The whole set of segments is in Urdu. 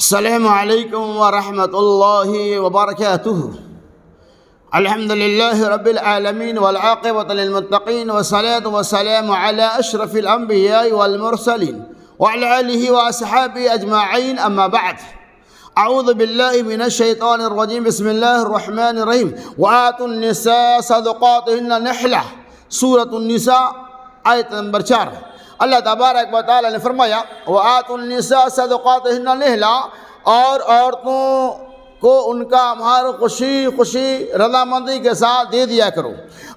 السلام علیکم ورحمۃ اللہ وبرکاتہ۔ الحمد للہ رب العالمین والعاقبۃ للمتقین والصلاۃ والسلام علی اشرف الانبیاء والمرسلین وعلی آلہ واصحابہ اجمعین، اما بعد۔ اعوذ باللہ من الشیطان الرجیم، بسم اللہ الرحمن الرحیم۔ وآتوا النساء صدقاتہن نحلہ، سورۃ النساء آیت نمبر 4۔ اللہ تبارک و تعالیٰ نے فرمایا وآتوا النساء صدقاتہن نحلہ، اور عورتوں کو ان کا مہر خوشی رضامندی کے ساتھ دے دیا کرو۔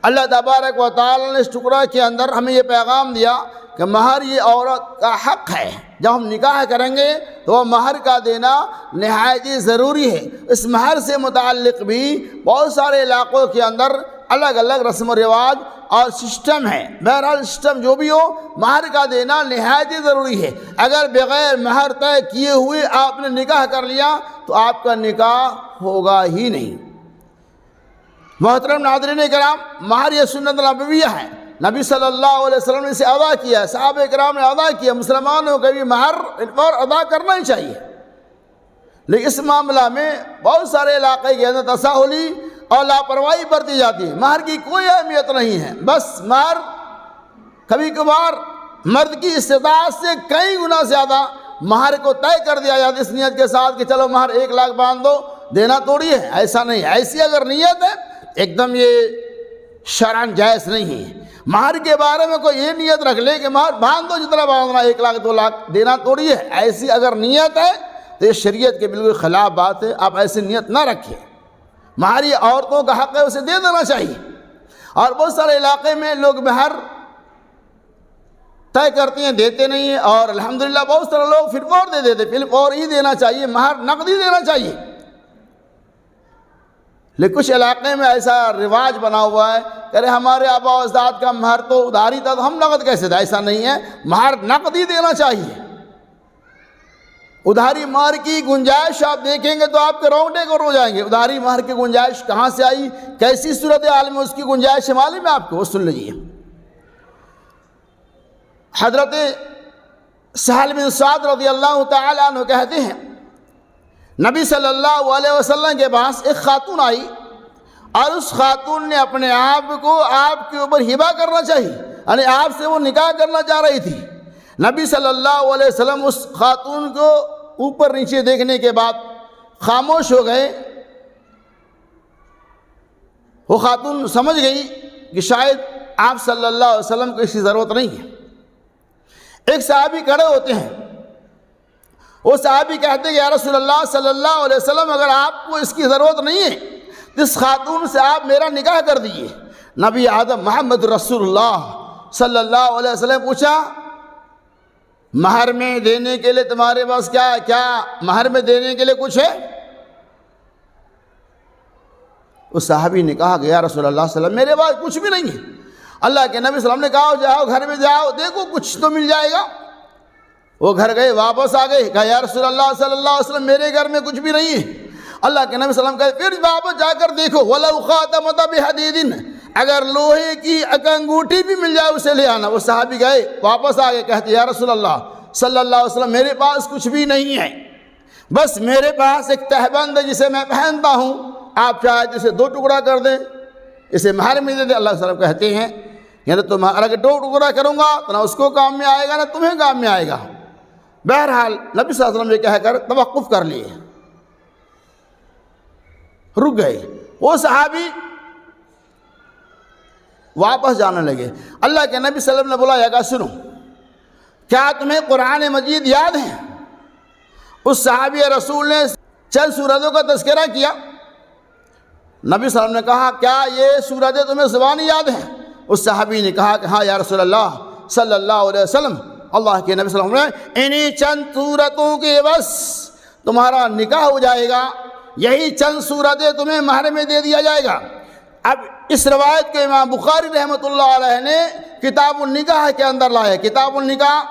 اللہ تبارک و تعالیٰ نے اس ٹکڑا کے اندر ہمیں یہ پیغام دیا کہ مہر یہ عورت کا حق ہے۔ جب ہم نکاح کریں گے تو وہ مہر کا دینا نہایت ہی ضروری ہے۔ اس مہر سے متعلق بھی بہت سارے علاقوں کے اندر الگ الگ رسم و رواج اور سسٹم ہے۔ بہرحال سسٹم جو بھی ہو، مہر کا دینا نہایت ہی ضروری ہے۔ اگر بغیر مہر طے کیے ہوئے آپ نے نکاح کر لیا تو آپ کا نکاح ہوگا ہی نہیں۔ محترم ناظرین کرام، مہر یہ سنت نبویہ ہے۔ نبی صلی اللہ علیہ وسلم نے اسے ادا کیا، صحابہ کرام نے ادا کیا۔ مسلمانوں کو بھی مہر اور ادا کرنا ہی چاہیے، لیکن اس معاملہ میں بہت سارے علاقے کے اندر تساہلی اور لاپرواہی برتی جاتی ہے۔ مہر کی کوئی اہمیت نہیں ہے، بس مہر کبھی کبھار مرد کی استطاعت سے کئی گنا زیادہ مہر کو طے کر دیا جاتا ہے اس نیت کے ساتھ کہ چلو مہر 1 لاکھ باندھ دو، دینا توڑی ہے۔ ایسا نہیں، ایسی اگر نیت ہے ایک دم یہ شرعاً جائز نہیں ہے۔ مہر کے بارے میں کوئی یہ نیت رکھ لے کہ مہر باندھ دو جتنا باندھنا، 1 لاکھ 2 لاکھ دینا توڑی ہے، ایسی اگر نیت ہے تو یہ شریعت کے بالکل خلاف بات ہے۔ آپ ایسی نیت نہ رکھیں۔ مہر یہ عورتوں کا حق ہے، اسے دے دینا چاہیے۔ اور بہت سارے علاقے میں لوگ مہر طے کرتے ہیں، دیتے نہیں ہیں، اور الحمدللہ بہت سارے لوگ پھر فور دے دیتے، پھر فور ہی دینا چاہیے، مہر نقدی دینا چاہیے۔ لیکن کچھ علاقے میں ایسا رواج بنا ہوا ہے کہ ارے ہمارے آبا و اجداد کا مہر تو ادھاری تھا تو ہم نقد کیسے دیں؟ ایسا نہیں ہے، مہر نقدی دینا چاہیے۔ ادھاری مہر کی گنجائش آپ دیکھیں گے تو آپ کے رونگٹے کو رو جائیں گے۔ ادھاری مہر کی گنجائش کہاں سے آئی، کیسی صورتحال میں اس کی گنجائش معلوم ہے آپ کو؟ وہ سن لیجیے۔ حضرت سہل بن سعد رضی اللہ تعالی عنہ کہتے ہیں نبی صلی اللہ علیہ وسلم کے پاس ایک خاتون آئی، اور اس خاتون نے اپنے آپ کو آپ کے اوپر ہبہ کرنا چاہیے، یعنی آپ سے وہ نکاح کرنا چاہ رہی تھی۔ نبی صلی اللہ علیہ وسلم اس خاتون کو اوپر نیچے دیکھنے کے بعد خاموش ہو گئے۔ وہ خاتون سمجھ گئی کہ شاید آپ صلی اللہ علیہ وسلم کو اس کی ضرورت نہیں ہے۔ ایک صحابی کھڑے ہوتے ہیں، وہ صحابی کہتے ہیں کہ یا رسول اللہ صلی اللہ علیہ وسلم، اگر آپ کو اس کی ضرورت نہیں ہے تو اس خاتون سے آپ میرا نکاح کر دیجیے۔ نبی اعظم محمد رسول اللہ صلی اللہ علیہ وسلم پوچھا مہر میں دینے کے لیے تمہارے پاس کیا مہر میں دینے کے لیے کچھ ہے؟ اس صحابی نے کہا کہ یا رسول اللہ صلی اللہ علیہ وسلم میرے پاس کچھ بھی نہیں ہے۔ اللہ کے نبی صلی اللہ علیہ وسلم نے کہا جاؤ گھر میں جاؤ، دیکھو کچھ تو مل جائے گا۔ وہ گھر گئے، واپس آ گئے، کہا یا رسول اللہ صلی اللہ علیہ وسلم میرے گھر میں کچھ بھی نہیں ہے۔ اللہ کے نبی صلی اللہ علیہ وسلم کہتے پھر واپس جا کر دیکھو وَلَوْ خَاتَمَةَ بِحَدِيدٍ، اگر لوہے کی ایک انگوٹھی بھی مل جائے اسے لے آنا۔ وہ صحابی گئے، واپس آ گئے، کہتے یا رسول اللہ صلی اللہ علیہ وسلم میرے پاس کچھ بھی نہیں ہے، بس میرے پاس ایک تہبند ہے جسے میں پہنتا ہوں، آپ چاہے اسے 2 ٹکڑا کر دیں، اسے مہر میں دے دیں۔ اللہ صلی اللہ علیہ وسلم کہتے ہیں یعنی تو اگر 2 ٹکڑا کروں گا تو نہ اس کو کام میں آئے گا نہ تمہیں کام میں آئے گا۔ بہرحال نبی صلی اللہ علیہ وسلم نے کہہ کر توقف کر لیے، رک گئے۔ وہ صحابی واپس جانے لگے۔ اللہ کے نبی صلی اللہ علیہ وسلم نے بلایا کہ سنو، کیا تمہیں قرآن مجید یاد ہے؟ اس صحابی رسول نے چند سورتوں کا تذکرہ کیا۔ نبی صلی اللہ علیہ وسلم نے کہا کیا یہ سورتیں تمہیں زبانی یاد ہیں؟ اس صحابی نے کہا کہ ہاں یا رسول اللہ صلی اللہ علیہ وسلم، اللہ کے نبی صلی اللہ علیہ وسلم نے انہی چند سورتوں کے بس تمہارا نکاح ہو جائے گا، یہی چند سورتیں تمہیں مہر میں دے دیا جائے گا۔ اب اس روایت کو امام بخاری رحمۃ اللہ علیہ نے کتاب النکاح کے اندر لایا۔ کتاب النکاح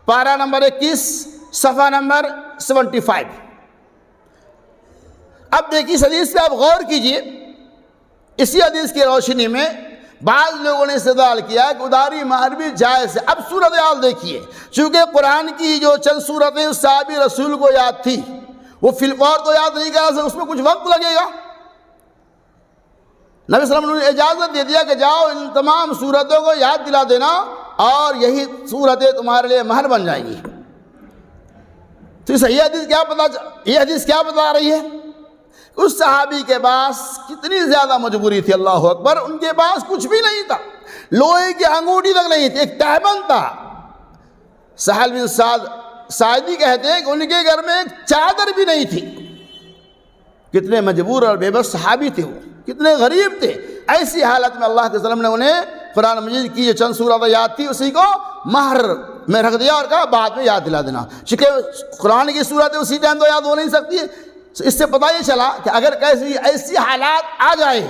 پارہ نمبر 21 صفحہ نمبر 75۔ اب دیکھیے اس حدیث پہ آپ غور کیجئے۔ اسی حدیث کی روشنی میں بعض لوگوں نے استدلال کیا کہ اداری مہر بھی جائز ہے۔ اب صورتحال دیکھیے، چونکہ قرآن کی جو چند صورتیں اس صحابی رسول کو یاد تھی، وہ فی الفور تو یاد نہیں کر سکتے، اس میں کچھ وقت لگے گا۔ نبی صلی اللہ علیہ وسلم نے اجازت دے دیا کہ جاؤ ان تمام صورتوں کو یاد دلا دینا اور یہی صورتیں تمہارے لیے مہر بن جائیں گی۔ تو یہ حدیث کیا بتا رہی ہے؟ اس صحابی کے پاس کتنی زیادہ مجبوری تھی، اللہ اکبر، ان کے پاس کچھ بھی نہیں تھا، لوہے کی انگوٹھی تک نہیں تھی، ایک تہبند تھا۔ سہل بن سعدی کہتے ہیں کہ ان کے گھر میں ایک چادر بھی نہیں تھی۔ کتنے مجبور اور بے بس صحابی تھے، وہ کتنے غریب تھے۔ ایسی حالت میں اللہ کے وسلم نے انہیں قرآن مجید کی یہ چند صورتیں یاد تھی، اسی کو مہر میں رکھ دیا اور کہا بعد میں یاد دلا دینا، چونکہ قرآن کی صورتیں اسی ٹائم تو یاد ہو نہیں سکتی ہے۔ اس سے پتہ یہ چلا کہ اگر ایسی حالات آ جائے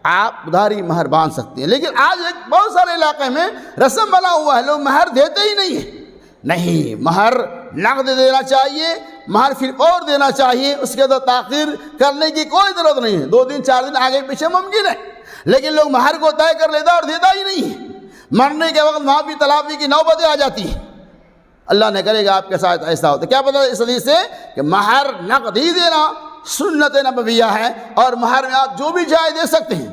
آپ ادھاری مہر باندھ سکتے ہیں۔ لیکن آج ایک بہت سارے علاقے میں رسم بنا ہوا ہے، لوگ مہر دیتے ہی نہیں ہیں۔ نہیں، مہر نقد دینا چاہیے، مہر پھر اور دینا چاہیے، اس کے تو تاخیر کرنے کی کوئی ضرورت نہیں ہے، 2 دن 4 دن آگے پیچھے ممکن ہے، لیکن لوگ مہر کو طے کر لیتا اور دیتا ہی نہیں ہے۔ مرنے کے وقت وہاں بھی تلافی کی نوبتیں آ جاتی ہیں۔ اللہ نے کرے گا آپ کے ساتھ ایسا ہوتا ہے۔ کیا پتہ اس حدیث سے کہ مہر نقد ہی دینا سنت نبویہ ہے، اور مہر میں آپ جو بھی جائے دے سکتے ہیں۔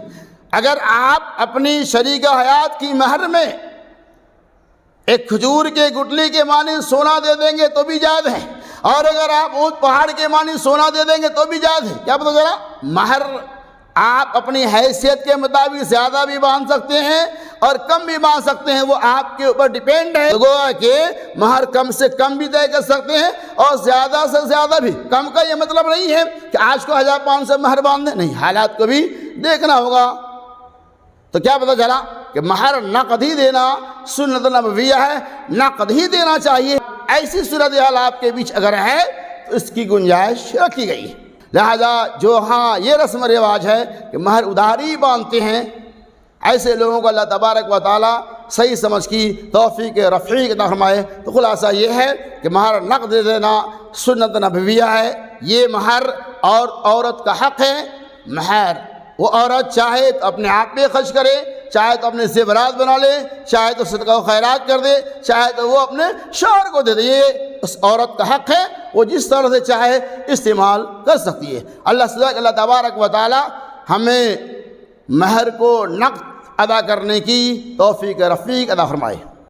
اگر آپ اپنی شریکہ حیات کی مہر میں ایک کھجور کے گٹلی کے مانند سونا دے دیں گے تو بھی جائز ہے، اور اگر آپ اونٹ پہاڑ کے مانند سونا دے دیں گے تو بھی جائز ہے۔ کیا پتہ چلا؟ مہر آپ اپنی حیثیت کے مطابق زیادہ بھی باندھ سکتے ہیں اور کم بھی باندھ سکتے ہیں، وہ آپ کے اوپر ڈیپینڈ ہے۔ گویا کہ مہر کم سے کم بھی طے کر سکتے ہیں اور زیادہ سے زیادہ بھی۔ کم کا یہ مطلب نہیں ہے کہ آج کو 1500 مہر باندھ دیں، نہیں، حالات کو بھی دیکھنا ہوگا۔ تو کیا پتہ چلا کہ مہر نقد ہی دینا سنت نبویہ ہے، نقد ہی دینا چاہیے۔ ایسی صورتحال آپ کے بیچ اگر ہے تو اس کی گنجائش رکھی گئی ہے۔ لہذا جو یہ رسم و رواج ہے کہ مہر ادھاری باندھتے ہیں، ایسے لوگوں کو اللہ تبارک و تعالیٰ صحیح سمجھ کی توفیق رفیع عطا فرمائے۔ تو خلاصہ یہ ہے کہ مہر نقد دینا سنت نبویہ ہے، یہ مہر اور عورت کا حق ہے۔ مہر وہ عورت چاہے تو اپنے آپ پہ خرچ کرے، چاہے تو اپنے زیورات بنا لے، چاہے تو صدقہ و خیرات کر دے، چاہے تو وہ اپنے شوہر کو دے دے، یہ اس عورت کا حق ہے، وہ جس طرح سے چاہے استعمال کر سکتی ہے۔ اللہ تبارک و تعالی ہمیں مہر کو نقد ادا کرنے کی توفیق رفیق عطا فرمائے۔